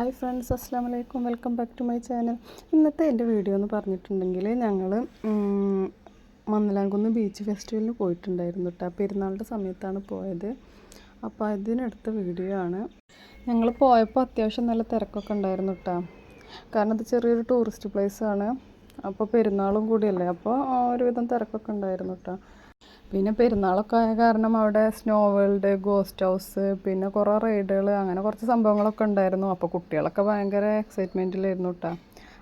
Hi friends, അസ്സാം വലൈക്കും. Welcome back to my channel. ഇന്നത്തെ എൻ്റെ വീഡിയോ എന്ന് പറഞ്ഞിട്ടുണ്ടെങ്കിൽ ഞങ്ങൾ മന്നലാംകുന്ന് ബീച്ച് ഫെസ്റ്റിവലിന് പോയിട്ടുണ്ടായിരുന്നു കേട്ടോ. പെരുന്നാളുടെ സമയത്താണ് പോയത്. അപ്പോൾ അതിനടുത്ത വീഡിയോ ആണ്. ഞങ്ങൾ പോയപ്പോൾ അത്യാവശ്യം നല്ല തിരക്കൊക്കെ ഉണ്ടായിരുന്നു കേട്ടോ. കാരണം അത് ചെറിയൊരു ടൂറിസ്റ്റ് പ്ലേസാണ്. അപ്പോൾ പെരുന്നാളും കൂടിയല്ലേ, അപ്പോൾ ഒരുവിധം തിരക്കൊക്കെ ഉണ്ടായിരുന്നു കേട്ടോ. പിന്നെ പെരുന്നാളൊക്കെ ആയ കാരണം അവിടെ സ്നോ വേൾഡ്, ഗോസ്റ്റ് ഹൗസ്, പിന്നെ കുറേ റൈഡുകൾ, അങ്ങനെ കുറച്ച് സംഭവങ്ങളൊക്കെ ഉണ്ടായിരുന്നു. അപ്പോൾ കുട്ടികളൊക്കെ ഭയങ്കര എക്സൈറ്റ്മെൻറ്റിലായിരുന്നു കേട്ടോ.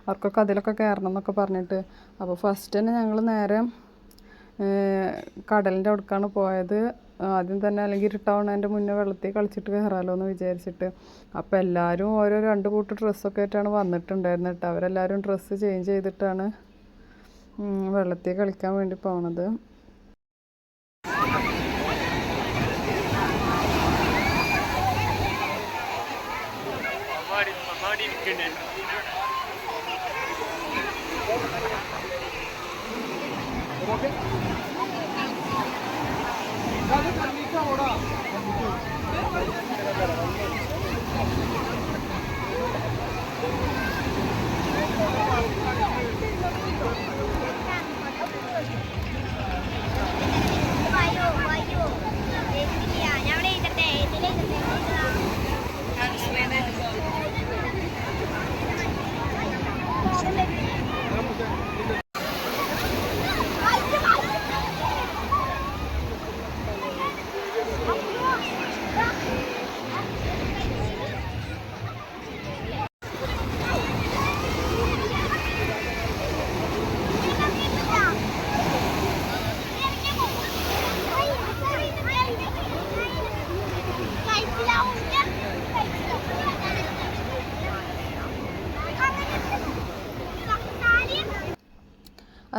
അവർക്കൊക്കെ അതിലൊക്കെ കയറണം എന്നൊക്കെ പറഞ്ഞിട്ട്. അപ്പോൾ ഫസ്റ്റ് തന്നെ ഞങ്ങൾ നേരെ കടലിൻ്റെ അടുക്കാണ് പോയത്. ആദ്യം തന്നെ അല്ലെങ്കിൽ ഇരുട്ടാവണതിൻ്റെ മുന്നേ വെള്ളത്തിൽ കളിച്ചിട്ട് കയറാമല്ലോ എന്ന് വിചാരിച്ചിട്ട്. അപ്പോൾ എല്ലാവരും ഓരോ 2 കൂട്ട് ഡ്രസ്സൊക്കെ ആയിട്ടാണ് വന്നിട്ടുണ്ടായിരുന്നത് കേട്ടോ. അവരെല്ലാവരും ഡ്രസ്സ് ചേഞ്ച് ചെയ്തിട്ടാണ് വെള്ളത്തിൽ കളിക്കാൻ വേണ്ടി പോണത്.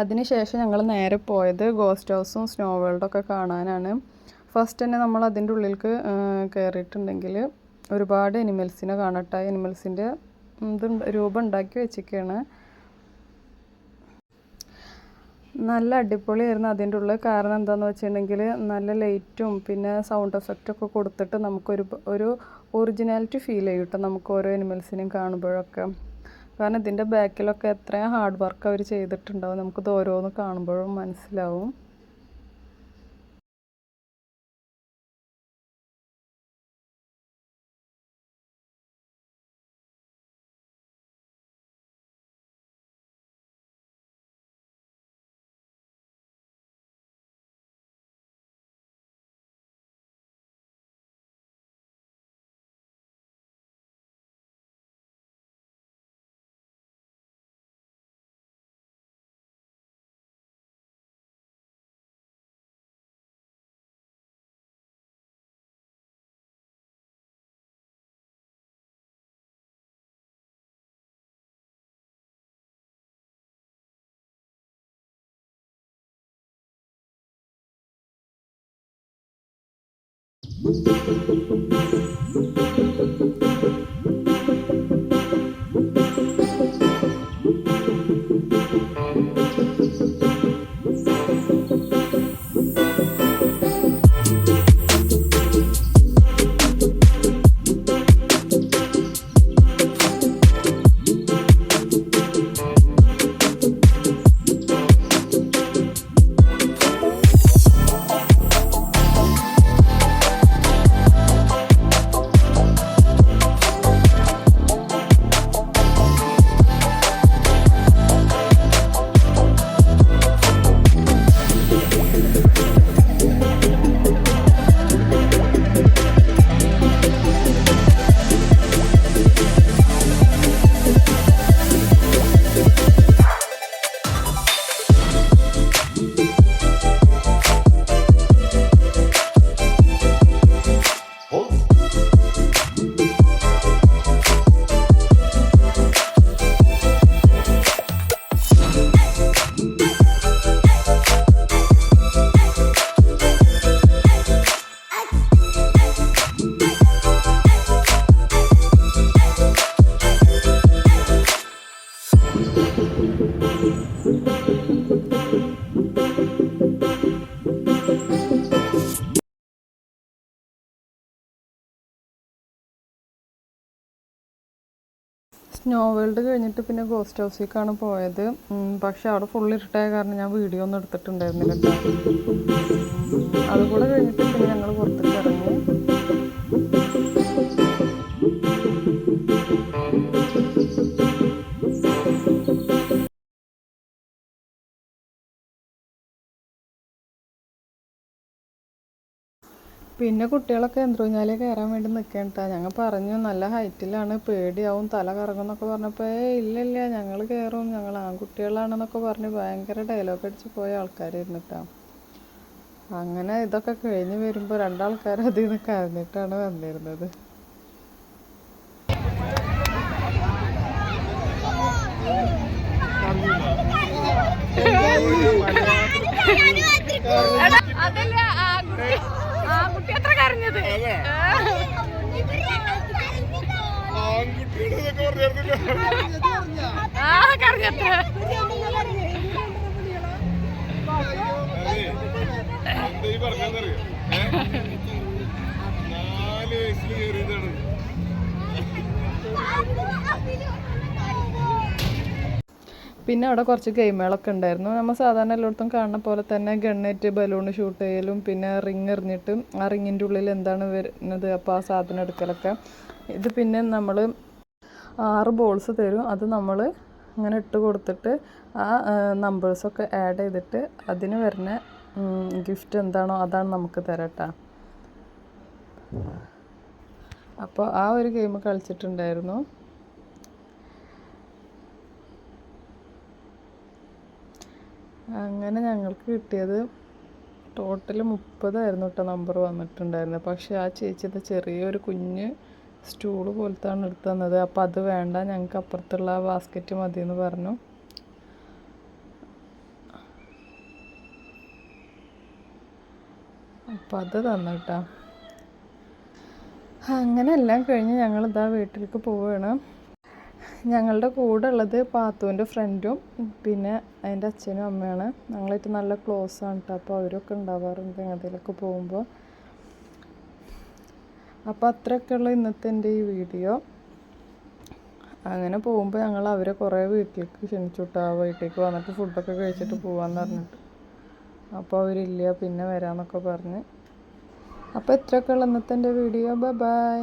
അതിനുശേഷം ഞങ്ങൾ നേരെ പോയത് ഗോസ്റ്റ് ഹൗസും സ്നോ വേൾഡൊക്കെ കാണാനാണ്. ഫസ്റ്റ് തന്നെ നമ്മൾ അതിൻ്റെ ഉള്ളിലേക്ക് കയറിയിട്ടുണ്ടെങ്കിൽ ഒരുപാട് എനിമൽസിനെ കാണട്ടെ. എനിമൽസിൻ്റെ രൂപം ഉണ്ടാക്കി വെച്ചിരിക്കുകയാണ്. നല്ല അടിപൊളിയായിരുന്നു അതിൻ്റെ ഉള്ളിൽ. കാരണം എന്താണെന്ന് വെച്ചിട്ടുണ്ടെങ്കിൽ നല്ല ലൈറ്റും പിന്നെ സൗണ്ട് എഫക്റ്റൊക്കെ കൊടുത്തിട്ട് നമുക്കൊരു ഒറിജിനാലിറ്റി ഫീൽ ചെയ്യും കേട്ടോ നമുക്ക് ഓരോ എനിമൽസിനെയും കാണുമ്പോഴൊക്കെ. കാരണം ഇതിൻ്റെ ബാക്കിലൊക്കെ എത്രയും ഹാർഡ് വർക്ക് അവർ ചെയ്തിട്ടുണ്ടാവും, നമുക്കിത് ഓരോന്ന് കാണുമ്പോഴും മനസ്സിലാവും. സ്നോ വേൾഡ് കഴിഞ്ഞിട്ട് പിന്നെ ഗോസ്റ്റ് ഹൗസിലേക്കാണ് പോയത്. പക്ഷെ അവിടെ ഫുൾ ഇരുട്ടായ കാരണം ഞാൻ വീഡിയോ ഒന്നും എടുത്തിട്ടുണ്ടായിരുന്നില്ല കേട്ടോ. അതുകൂടെ കഴിഞ്ഞിട്ട് പിന്നെ ഞങ്ങൾ പുറത്തേക്ക് ഇറങ്ങി. പിന്നെ കുട്ടികളൊക്കെ യന്ത്രൂഞ്ഞാലേ കയറാൻ വേണ്ടി നിൽക്കേണ്ട. ഞങ്ങൾ പറഞ്ഞു നല്ല ഹൈറ്റിലാണ്, പേടിയാവും, തല കറങ്ങും എന്നൊക്കെ പറഞ്ഞപ്പോൾ ഇല്ല ഞങ്ങൾ കയറും, ഞങ്ങൾ ആൺകുട്ടികളാണെന്നൊക്കെ പറഞ്ഞ് ഭയങ്കര ഡയലോഗ് അടിച്ച് പോയ ആൾക്കാരായിരുന്നു കേട്ടോ. അങ്ങനെ ഇതൊക്കെ കഴിഞ്ഞ് വരുമ്പോൾ രണ്ടാൾക്കാർ അതിൽ നിന്ന് കരഞ്ഞിട്ടാണ് വന്നിരുന്നത്. കുട്ടി എത്ര കരഞ്ഞത് കരഞ്ഞത്ര പിന്നെ അവിടെ കുറച്ച് ഗെയിമുകളൊക്കെ ഉണ്ടായിരുന്നു. നമ്മൾ സാധാരണ എല്ലായിടത്തും കാണുന്ന പോലെ തന്നെ ഗണ്ണേറ്റ്, ബലൂൺ ഷൂട്ട് ചെയ്യലും പിന്നെ റിങ് എറിഞ്ഞിട്ട് ആ റിങ്ങിൻ്റെ ഉള്ളിൽ എന്താണ് വരുന്നത് അപ്പോൾ ആ സാധനം എടുക്കലൊക്കെ. ഇത് പിന്നെ നമ്മൾ 6 ബോൾസ് തരും. അത് നമ്മൾ ഇങ്ങനെ ഇട്ട് കൊടുത്തിട്ട് ആ നമ്പേഴ്സൊക്കെ ആഡ് ചെയ്തിട്ട് അതിന് വരുന്ന ഗിഫ്റ്റ് എന്താണോ അതാണ് നമുക്ക് തരട്ടാ. അപ്പോൾ ആ ഒരു ഗെയിം കളിച്ചിട്ടുണ്ടായിരുന്നു. അങ്ങനെ ഞങ്ങൾക്ക് കിട്ടിയത് ടോട്ടൽ 30 കേട്ടോ നമ്പർ വന്നിട്ടുണ്ടായിരുന്നത്. പക്ഷേ ആ ചേച്ചിയുടെ ചെറിയൊരു കുഞ്ഞ് സ്റ്റൂള് പോലത്താണ് എടുത്തു തന്നത്. അപ്പോൾ അത് വേണ്ട, ഞങ്ങൾക്ക് അപ്പുറത്തുള്ള ആ ബാസ്ക്കറ്റ് മതി എന്ന് പറഞ്ഞു. അപ്പോൾ അത് തന്നു കേട്ടോ. അങ്ങനെ എല്ലാം കഴിഞ്ഞ് ഞങ്ങളിതാ വീട്ടിലേക്ക് പോവുകയാണ്. ഞങ്ങളുടെ കൂടെ ഉള്ളത് പാത്തുവിൻ്റെ ഫ്രണ്ടും പിന്നെ അതിൻ്റെ അച്ഛനും അമ്മയാണ്. ഞങ്ങളായിട്ട് നല്ല ക്ലോസ് ആണ് കേട്ടോ. അപ്പോൾ അവരൊക്കെ ഉണ്ടാവാറുണ്ട് അതിലൊക്കെ പോകുമ്പോൾ. അപ്പോൾ അത്രയൊക്കെയുള്ള ഇന്നത്തെ എൻ്റെ ഈ വീഡിയോ. അങ്ങനെ പോകുമ്പോൾ ഞങ്ങൾ അവരെ കുറേ വീട്ടിലേക്ക് ക്ഷണിച്ചു കേട്ടോ. ആ വീട്ടിലേക്ക് വന്നിട്ട് ഫുഡൊക്കെ കഴിച്ചിട്ട് പോകാമെന്ന് പറഞ്ഞിട്ട്. അപ്പോൾ അവരില്ല, പിന്നെ വരാമെന്നൊക്കെ പറഞ്ഞ്. അപ്പോൾ ഇത്രയൊക്കെയുള്ള ഇന്നത്തെ എൻ്റെ വീഡിയോ. ബൈ.